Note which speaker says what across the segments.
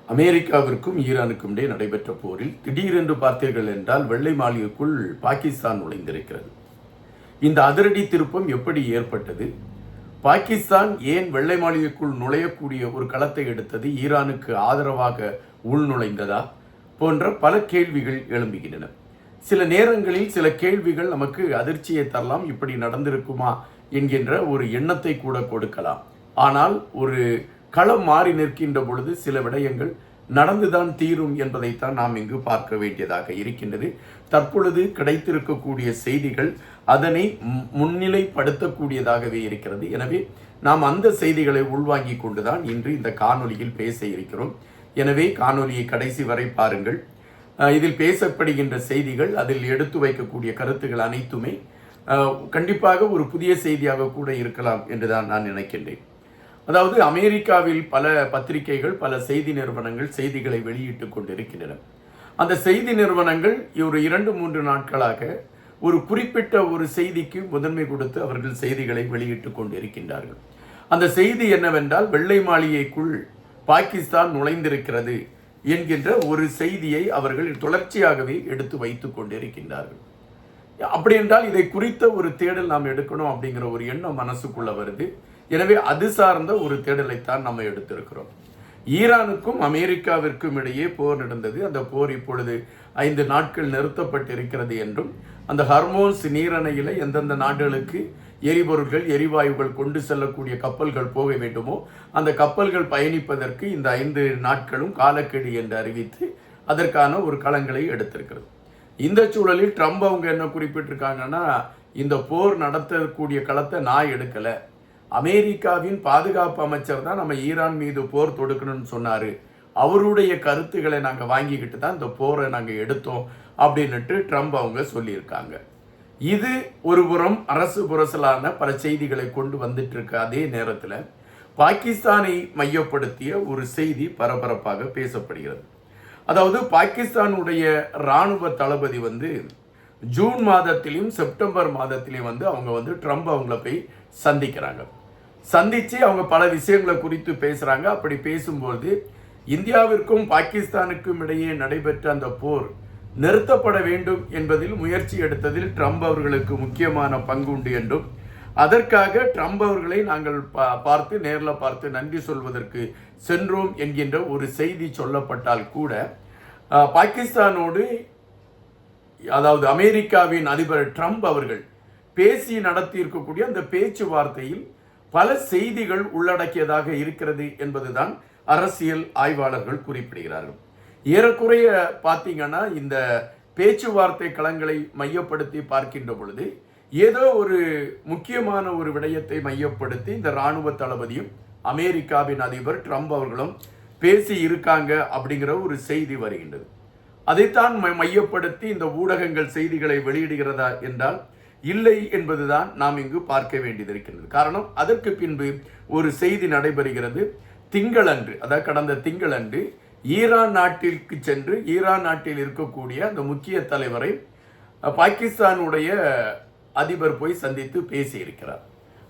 Speaker 1: அமெரிக்காவிற்கும் ஈரானுக்கும் இடையே நடைபெற்ற போரில் திடீரென்று பார்த்தீர்கள் என்றால் வெள்ளை மாளிகைக்குள் பாகிஸ்தான் நுழைந்திருக்கிறது. இந்த அதிரடி திருப்பம் எப்படி ஏற்பட்டது? பாகிஸ்தான் ஏன் வெள்ளை மாளிகைக்குள் நுழையக்கூடிய ஒரு களத்தை எடுத்தது? ஈரானுக்கு ஆதரவாக உள்நுழைந்ததா? போன்ற பல கேள்விகள் எழும்புகின்றன. சில நேரங்களில் சில கேள்விகள் நமக்கு அதிர்ச்சியை தரலாம். இப்படி நடந்திருக்குமா என்கின்ற ஒரு எண்ணத்தை கூட கொடுக்கலாம். ஆனால் ஒரு களம் மாறி நிற்கின்ற பொழுது சில விடயங்கள் நடந்துதான் தீரும் என்பதைத்தான் நாம் இங்கு பார்க்க வேண்டியதாக இருக்கின்றது. தற்பொழுது கிடைத்திருக்கக்கூடிய செய்திகள் அதனை முன்னிலைப்படுத்தக்கூடியதாகவே இருக்கிறது. எனவே நாம் அந்த செய்திகளை உள்வாங்கிக் கொண்டுதான் இன்று இந்த காணொலியில் பேச இருக்கிறோம். எனவே காணொலியை கடைசி வரை பாருங்கள். இதில் பேசப்படுகின்ற செய்திகள், அதில் எடுத்து வைக்கக்கூடிய கருத்துக்கள் அனைத்துமே கண்டிப்பாக ஒரு புதிய செய்தியாக கூட இருக்கலாம் என்றுதான் நான் நினைக்கின்றேன். அதாவது அமெரிக்காவில் பல பத்திரிகைகள், பல செய்தி நிறுவனங்கள் செய்திகளை வெளியிட்டு கொண்டிருக்கின்றன. அந்த செய்தி நிறுவனங்கள் ஒரு 2-3 நாட்களாக ஒரு குறிப்பிட்ட ஒரு செய்திக்கு முதன்மை கொடுத்து அவர்கள் செய்திகளை வெளியிட்டு கொண்டிருக்கின்றார்கள். அந்த செய்தி என்னவென்றால், வெள்ளை மாளிகைக்குள் பாகிஸ்தான் நுழைந்திருக்கிறது என்கின்ற ஒரு செய்தியை அவர்கள் தொடர்ச்சியாகவே எடுத்து வைத்துக் கொண்டிருக்கின்றார்கள். அப்படி என்றால் இதை குறித்த ஒரு தேடல் நாம் எடுக்கணும் அப்படிங்கிற ஒரு எண்ணம் மனசுக்குள்ள வருது. எனவே அது சார்ந்த ஒரு தேடலைத்தான் நம்ம எடுத்திருக்கிறோம். ஈரானுக்கும் அமெரிக்காவிற்கும் இடையே போர் நடந்தது. அந்த போர் இப்பொழுது 5 நாட்கள் நிறுத்தப்பட்டிருக்கிறது என்றும், அந்த ஹர்மோஸ் நீரணையில் எந்தெந்த நாடுகளுக்கு எரிபொருள்கள், எரிவாயுகள் கொண்டு செல்லக்கூடிய கப்பல்கள் போக வேண்டுமோ அந்த கப்பல்கள் பயணிப்பதற்கு இந்த 5 நாட்களும் காலக்கெடு என்று அறிவித்து அதற்கான ஒரு களங்களை எடுத்திருக்கிறது. இந்த சூழலில் ட்ரம்ப் அவங்க என்ன குறிப்பிட்டிருக்காங்கன்னா, இந்த போர் நடத்தக்கூடிய களத்தை நான் எடுக்கலை, அமெரிக்காவின் பாதுகாப்பு அமைச்சர் தான் நம்ம ஈரான் மீது போர் தொடுக்கணும்னு சொன்னார், அவருடைய கருத்துக்களை நாங்கள் வாங்கிக்கிட்டு தான் இந்த போரை நாங்கள் எடுத்தோம் அப்படின்னுட்டு ட்ரம்ப் அவங்க சொல்லியிருக்காங்க. இது ஒரு புறம் அரசு புரசலான பல செய்திகளை கொண்டு வந்துட்டு இருக்க அதே நேரத்தில் பாகிஸ்தானை மையப்படுத்திய ஒரு செய்தி பரபரப்பாக பேசப்படுகிறது. அதாவது பாகிஸ்தானுடைய இராணுவ தளபதி ஜூன் மாதத்திலையும் செப்டம்பர் மாதத்திலையும் அவங்க ட்ரம்ப் அவங்கள போய் சந்திக்கிறாங்க. சந்தித்து அவங்க பல விஷயங்களை குறித்து பேசுகிறாங்க. அப்படி பேசும்போது இந்தியாவிற்கும் பாகிஸ்தானுக்கும் இடையே நடைபெற்ற அந்த போர் நிறுத்தப்பட வேண்டும் என்பதில் முயற்சி எடுத்ததில் ட்ரம்ப் அவர்களுக்கு முக்கியமான பங்கு உண்டு என்றும், அதற்காக ட்ரம்ப் அவர்களை நாங்கள் நேரில் பார்த்து நன்றி சொல்வதற்கு சென்றோம் என்கின்ற ஒரு செய்தி சொல்லப்பட்டால் கூட, பாகிஸ்தானோடு அதாவது அமெரிக்காவின் அதிபர் ட்ரம்ப் அவர்கள் பேசி நடத்தி இருக்கக்கூடிய அந்த பேச்சுவார்த்தையில் பல செய்திகள் உள்ளடக்கியதாக இருக்கிறது என்பதுதான் அரசியல் ஆய்வாளர்கள் குறிப்பிடுகிறார்கள். ஏறக்குறைய பார்த்தீங்கன்னா இந்த பேச்சுவார்த்தை களங்களை மையப்படுத்தி பார்க்கின்ற பொழுது ஏதோ ஒரு முக்கியமான ஒரு விடயத்தை மையப்படுத்தி இந்த இராணுவ தளபதியும் அமெரிக்காவின் அதிபர் ட்ரம்ப் அவர்களும் பேசி இருக்காங்க அப்படிங்கிற ஒரு செய்தி வருகின்றது. அதைத்தான் மையப்படுத்தி இந்த ஊடகங்கள் செய்திகளை வெளியிடுகிறதா என்றால் இல்லை என்பதுதான் நாம் இங்கு பார்க்க வேண்டியது இருக்கின்றது. காரணம், அதற்கு பின்பு ஒரு செய்தி நடைபெறுகிறது. திங்களன்று, அதாவது கடந்த திங்களன்று ஈரான் நாட்டிற்கு சென்று ஈரான் நாட்டில் இருக்கக்கூடிய அந்த முக்கிய தலைவரை பாகிஸ்தானுடைய அதிபர் போய் சந்தித்து பேசியிருக்கிறார்.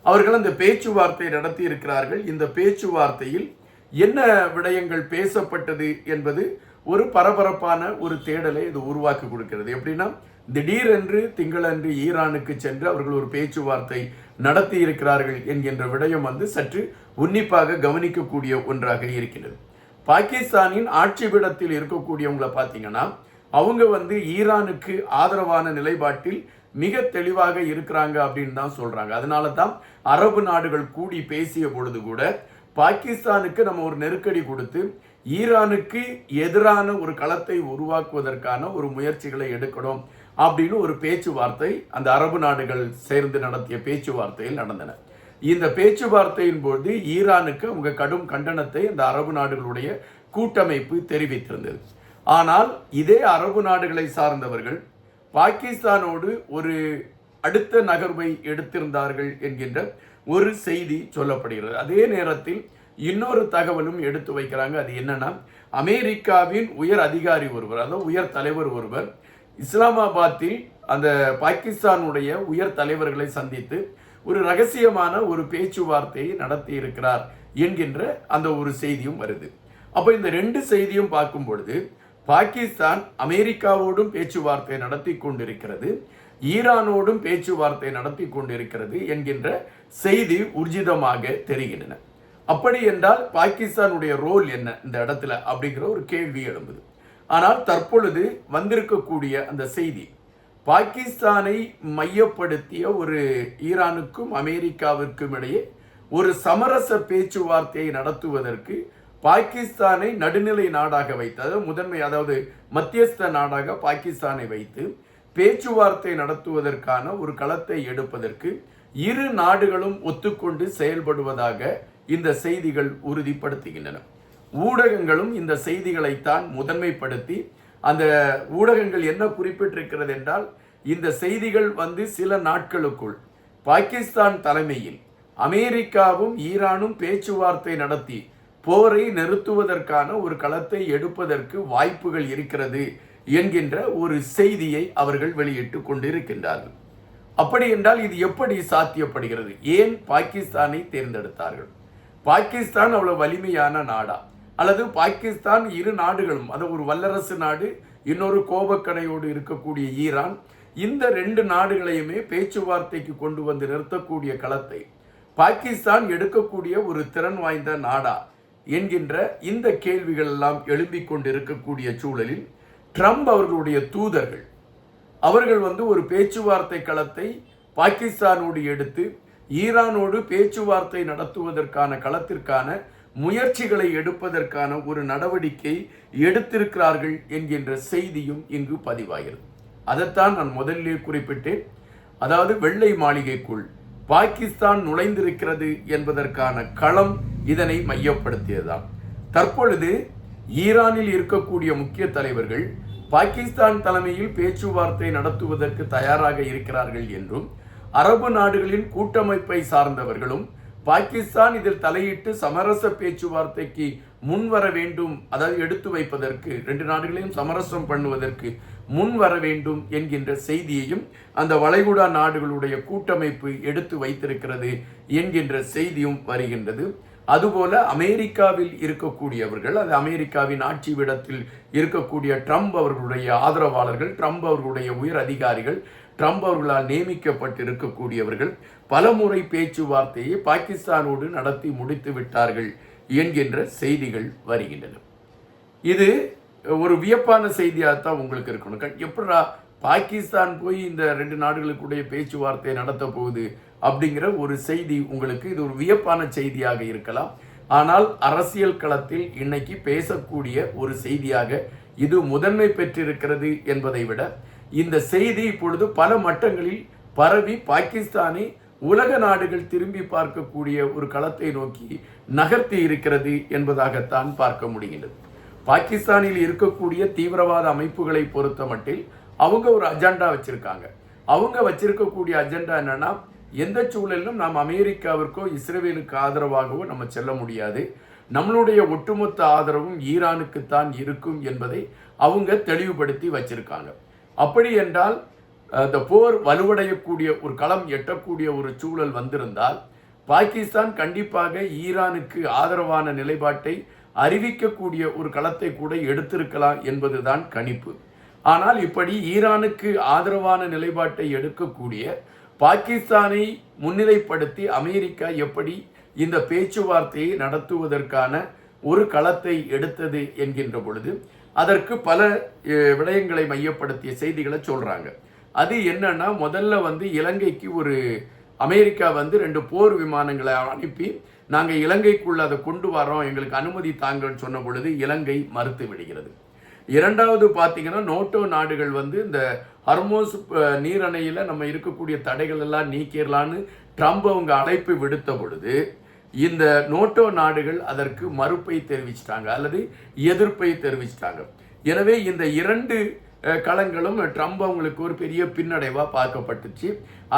Speaker 1: அவர்கள் அந்த பேச்சுவார்த்தை நடத்தி இருக்கிறார்கள். இந்த பேச்சுவார்த்தையில் என்ன விடயங்கள் பேசப்பட்டது என்பது ஒரு பரபரப்பான ஒரு தேடலை இது உருவாக்கி கொடுக்கிறது. எப்படின்னா, திடீரென்று திங்களன்று ஈரானுக்கு சென்று அவர்கள் ஒரு பேச்சுவார்த்தை நடத்தி இருக்கிறார்கள் என்கின்ற விடயம் சற்று உன்னிப்பாக கவனிக்கக்கூடிய ஒன்றாக இருக்கின்றது. பாகிஸ்தானின் ஆட்சி பீடத்தில் இருக்கக்கூடியவங்களை பார்த்தீங்கன்னா, அவங்க ஈரானுக்கு ஆதரவான நிலைப்பாட்டில் மிக தெளிவாக இருக்கிறாங்க அப்படின்னு தான் சொல்றாங்க. அதனால தான் அரபு நாடுகள் கூடி பேசிய பொழுது கூட பாகிஸ்தானுக்கு நம்ம ஒரு நெருக்கடி கொடுத்து ஈரானுக்கு எதிரான ஒரு களத்தை உருவாக்குவதற்கான ஒரு முயற்சிகளை எடுக்கணும் அப்படின்னு ஒரு பேச்சுவார்த்தை அந்த அரபு நாடுகள் சேர்ந்து நடத்திய பேச்சுவார்த்தையில் நடந்தன. இந்த பேச்சுவார்த்தையின் போது ஈரானுக்கு அவங்க கடும் கண்டனத்தை அந்த அரபு நாடுகளுடைய கூட்டமைப்பு தெரிவித்திருந்தது. ஆனால் இதே அரபு நாடுகளை சார்ந்தவர்கள் பாகிஸ்தானோடு ஒரு அடுத்த நகர்வை எடுத்திருந்தார்கள் என்கின்ற ஒரு செய்தி சொல்லப்படுகிறது. அதே நேரத்தில் இன்னொரு தகவலும் எடுத்து வைக்கிறாங்க. அது என்னன்னா, அமெரிக்காவின் உயர் அதிகாரி ஒருவர், அதாவது உயர் தலைவர் ஒருவர் இஸ்லாமாபாத்தில் அந்த பாகிஸ்தானுடைய உயர் தலைவர்களை சந்தித்து ஒரு ரகசியமான ஒரு பேச்சுவார்த்தையை நடத்தி இருக்கிறார் என்கின்ற அந்த ஒரு செய்தியும் வருது. அப்போ இந்த ரெண்டு செய்தியும் பார்க்கும் பொழுது பாகிஸ்தான் அமெரிக்காவோடும் பேச்சுவார்த்தை நடத்தி கொண்டிருக்கிறது, ஈரானோடும் பேச்சுவார்த்தை நடத்தி கொண்டிருக்கிறது என்கின்ற செய்தி ஊர்ஜிதமாக தெரிகின்றன. அப்படி என்றால் பாகிஸ்தானுடைய ரோல் என்ன இந்த இடத்துல அப்படிங்கிற ஒரு கேள்வி எழும்புது. ஆனால் தற்பொழுது வந்திருக்கக்கூடிய அந்த செய்தி பாகிஸ்தானை மையப்படுத்திய ஒரு ஈரானுக்கும் அமெரிக்காவிற்கும் இடையே ஒரு சமரச பேச்சுவார்த்தையை நடத்துவதற்கு பாகிஸ்தானை நடுநிலை நாடாக வைத்து, அதாவது மத்தியஸ்த நாடாக பாகிஸ்தானை வைத்து பேச்சுவார்த்தை நடத்துவதற்கான ஒரு களத்தை எடுப்பதற்கு இரு நாடுகளும் ஒத்துக்கொண்டு செயல்படுவதாக இந்த செய்திகள் உறுதிப்படுத்துகின்றன. ஊடகங்களும் இந்த செய்திகளைத்தான் முதன்மைப்படுத்தி, அந்த ஊடகங்கள் என்ன குறிப்பிட்டிருக்கிறது என்றால், இந்த செய்திகள் சில நாட்களுக்குள் பாகிஸ்தான் தலைமையில் அமெரிக்காவும் ஈரானும் பேச்சுவார்த்தை நடத்தி போரை நிறுத்துவதற்கான ஒரு களத்தை எடுப்பதற்கு வாய்ப்புகள் இருக்கிறது என்கின்ற ஒரு செய்தியை அவர்கள் வெளியிட்டு கொண்டிருக்கின்றார்கள். அப்படி என்றால் இது எப்படி சாத்தியப்படுகிறது? ஏன் பாகிஸ்தானை தேர்ந்தெடுத்தார்கள்? பாகிஸ்தான் அவ்வளவு வலிமையான நாடா, அல்லது பாகிஸ்தான் இரு நாடுகளும், அது ஒரு வல்லரசு நாடு, இன்னொரு கோபக்கணையோடு இருக்கக்கூடிய ஈரான், இந்த ரெண்டு நாடுகளையுமே பேச்சுவார்த்தைக்கு கொண்டு வந்து நிறுத்தக்கூடிய களத்தை பாகிஸ்தான் எடுக்கக்கூடிய ஒரு திறன் வாய்ந்த நாடா என்கின்ற இந்த கேள்விகள் எல்லாம் எழும்பிக் கொண்டிருக்கக்கூடிய சூழலில் ட்ரம்ப் அவர்களுடைய தூதர்கள் அவர்கள் ஒரு பேச்சுவார்த்தை களத்தை பாகிஸ்தானோடு எடுத்து ஈரானோடு பேச்சுவார்த்தை நடத்துவதற்கான களத்திற்கான முயற்சிகளை எடுப்பதற்கான ஒரு நடவடிக்கை எடுத்திருக்கிறார்கள் என்கின்ற செய்தியும் இங்கு பதிவாகிறது. அதைத்தான் நான் முதலிலே குறிப்பிட்டேன். அதாவது வெள்ளை மாளிகைக்குள் பாகிஸ்தான் நுழைந்திருக்கிறது என்பதற்கான களம் இதனை மையப்படுத்தியதுதான். தற்பொழுது ஈரானில் இருக்கக்கூடிய முக்கிய தலைவர்கள் பாகிஸ்தான் தலைமையில் பேச்சுவார்த்தை நடத்துவதற்கு தயாராக இருக்கிறார்கள் என்றும், அரபு நாடுகளின் கூட்டமைப்பை சார்ந்தவர்களும் பாகிஸ்தான் இதில் தலையிட்டு சமரச பேச்சுவார்த்தைக்கு முன்வர வேண்டும், அதாவது எடுத்து வைப்பதற்கு, ரெண்டு நாடுகளையும் சமரசம் பண்ணுவதற்கு முன் வர வேண்டும் என்கின்ற செய்தியையும் அந்த வளைகுடா நாடுகளுடைய கூட்டமைப்பு எடுத்து வைத்திருக்கிறது என்கின்ற செய்தியும் வருகின்றது. அதுபோல அமெரிக்காவில் இருக்கக்கூடியவர்கள், அது அமெரிக்காவின் ஆட்சி விடத்தில் இருக்கக்கூடிய ட்ரம்ப் அவர்களுடைய ஆதரவாளர்கள், ட்ரம்ப் அவர்களுடைய உயர் அதிகாரிகள், ட்ரம்ப் அவர்களால் நியமிக்கப்பட்டிருக்கக்கூடியவர்கள் பலமுறை பேச்சுவார்த்தையை பாகிஸ்தானோடு நடத்தி முடித்து விட்டார்கள் என்கின்ற செய்திகள் வருகின்றன. இது ஒரு வியப்பான செய்தியாகத்தான் உங்களுக்கு இருக்கணும். எப்படா பாகிஸ்தான் போய் இந்த ரெண்டு நாடுகளுக்குடைய பேச்சுவார்த்தை நடத்த போகுது அப்படிங்கிற ஒரு செய்தி உங்களுக்கு இது ஒரு வியப்பான செய்தியாக இருக்கலாம். ஆனால் அரசியல் களத்தில் இன்னைக்கு பேசக்கூடிய ஒரு செய்தியாக இது முதன்மை பெற்றிருக்கிறது என்பதை விட, இந்த செய்தி இப்பொழுது பல மட்டங்களில் பரவி பாகிஸ்தானை உலக நாடுகள் திரும்பி பார்க்கக்கூடிய ஒரு களத்தை நோக்கி நகர்த்தி இருக்கிறது என்பதாகத்தான் பார்க்க முடிகின்றது. பாகிஸ்தானில் இருக்கக்கூடிய தீவிரவாத அமைப்புகளை பொறுத்த மட்டில் அவங்க ஒரு அஜெண்டா வச்சிருக்காங்க. அவங்க வச்சிருக்கக்கூடிய அஜெண்டா என்னன்னா, எந்த சூழலிலும் நாம் அமெரிக்காவிற்கோ இஸ்ரேலுக்கு ஆதரவாகவோ நம்ம செல்ல முடியாது, நம்மளுடைய ஒட்டுமொத்த ஆதரவும் ஈரானுக்குத்தான் இருக்கும் என்பதை அவங்க தெளிவுபடுத்தி வச்சிருக்காங்க. அப்படி என்றால் இந்த போர் வலுவடையக்கூடிய ஒரு களம் எட்டக்கூடிய ஒரு சூழல் வந்திருந்தால் பாகிஸ்தான் கண்டிப்பாக ஈரானுக்கு ஆதரவான நிலைப்பாட்டை அறிவிக்கக்கூடிய ஒரு களத்தை கூட எடுத்திருக்கலாம் என்பதுதான் கணிப்பு. ஆனால் இப்படி ஈரானுக்கு ஆதரவான நிலைப்பாட்டை எடுக்கக்கூடிய பாகிஸ்தானை முன்னிலைப்படுத்தி அமெரிக்கா எப்படி இந்த பேச்சுவார்த்தையை நடத்துவதற்கான ஒரு களத்தை எடுத்தது என்கின்ற பொழுது அதற்கு பல விடயங்களை மையப்படுத்திய செய்திகளை சொல்றாங்க. அது என்னன்னா, முதல்ல இலங்கைக்கு ஒரு அமெரிக்கா 2 போர் விமானங்களை அனுப்பி நாங்கள் இலங்கைக்குள்ள அதை கொண்டு வரோம், எங்களுக்கு அனுமதி தாங்கன்னு சொன்ன பொழுது இலங்கை மறுத்து விடுகிறது. இரண்டாவது பார்த்தீங்கன்னா, நேட்டோ நாடுகள் இந்த ஹர்மோஸ் நீரணையில் நம்ம இருக்கக்கூடிய தடைகள் எல்லாம் நீக்கிடலான்னு ட்ரம்ப் அவங்க அழைப்பு விடுத்த பொழுது இந்த நேட்டோ நாடுகள் அதற்கு மறுப்பை தெரிவிச்சிட்டாங்க அல்லது எதிர்ப்பை தெரிவிச்சிட்டாங்க. எனவே இந்த 2 களங்களும் ட்ரம்ப் அவங்களுக்கு ஒரு பெரிய பின்னடைவாக பார்க்கப்பட்டுச்சு.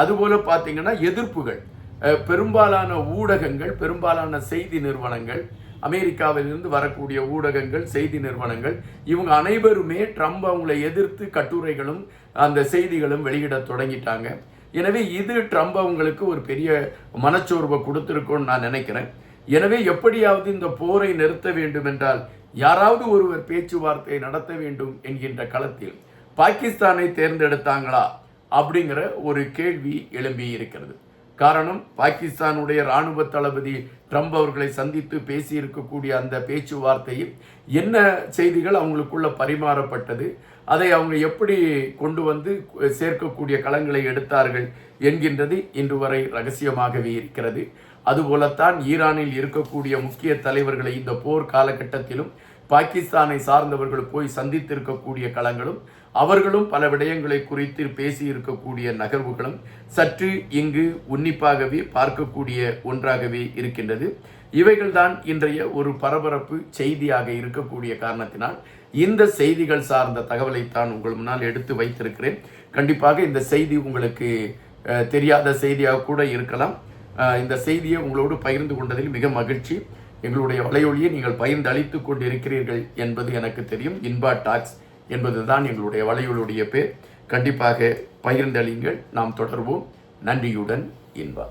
Speaker 1: அதுபோல பார்த்தீங்கன்னா, எதிர்ப்புகள் பெரும்பாலான ஊடகங்கள், பெரும்பாலான செய்தி நிறுவனங்கள், அமெரிக்காவிலிருந்து வரக்கூடிய ஊடகங்கள், செய்தி நிறுவனங்கள், இவங்க அனைவருமே ட்ரம்ப் அவங்களை எதிர்த்து கட்டுரைகளும் அந்த செய்திகளும் வெளியிட தொடங்கிட்டாங்க. எனவே இது ட்ரம்ப் அவங்களுக்கு ஒரு பெரிய மனச்சோர்வை கொடுத்திருக்கும்னு நான் நினைக்கிறேன். எனவே எப்படியாவது இந்த போரை நிறுத்த வேண்டும் என்றால் யாராவது ஒருவர் பேச்சுவார்த்தை நடத்த வேண்டும் என்கின்ற களத்தில் பாகிஸ்தானை தேர்ந்தெடுத்தாங்களா அப்படிங்கிற ஒரு கேள்வி எழும்பி இருக்கிறது. காரணம், பாகிஸ்தானுடைய இராணுவ தளபதி ட்ரம்ப் அவர்களை சந்தித்து பேசி இருக்கக்கூடிய அந்த பேச்சுவார்த்தையில் என்ன செய்திகள் அவங்களுக்குள்ள பரிமாறப்பட்டது, அதை அவங்க எப்படி கொண்டு வந்து சேர்க்கக்கூடிய களங்களை எடுத்தார்கள் என்கின்றது இன்று வரை ரகசியமாகவே இருக்கிறது. அதுபோலத்தான் ஈரானில் இருக்கக்கூடிய முக்கிய தலைவர்களை இந்த போர் காலகட்டத்திலும் பாகிஸ்தானை சார்ந்தவர்கள் போய் சந்தித்திருக்கக்கூடிய களங்களும் அவர்களும் பல விடயங்களை குறித்து பேசி இருக்கக்கூடிய நகர்வுகளும் சற்று இங்கு உன்னிப்பாகவே பார்க்கக்கூடிய ஒன்றாகவே இருக்கின்றது. இவைகள்தான் இன்றைய ஒரு பரபரப்பு செய்தியாக இருக்கக்கூடிய காரணத்தினால் இந்த செய்திகள் சார்ந்த தகவலைத்தான் உங்கள் முன்னால் எடுத்து வைத்திருக்கிறேன். கண்டிப்பாக இந்த செய்தி உங்களுக்கு தெரியாத செய்தியாக கூட இருக்கலாம். இந்த செய்தியை உங்களோடு பகிர்ந்து கொண்டதில் மிக மகிழ்ச்சி. எங்களுடைய வலையொலியை நீங்கள் பகிர்ந்து அளித்துக் கொண்டிருக்கிறீர்கள் என்பது எனக்கு தெரியும். இன்பா டாக்ஸ் என்பதுதான் எங்களுடைய வலையொலியுடைய பேர். கண்டிப்பாக பகிர்ந்தளியுங்கள். நாம் தொடர்வோம். நன்றியுடன் இன்பா.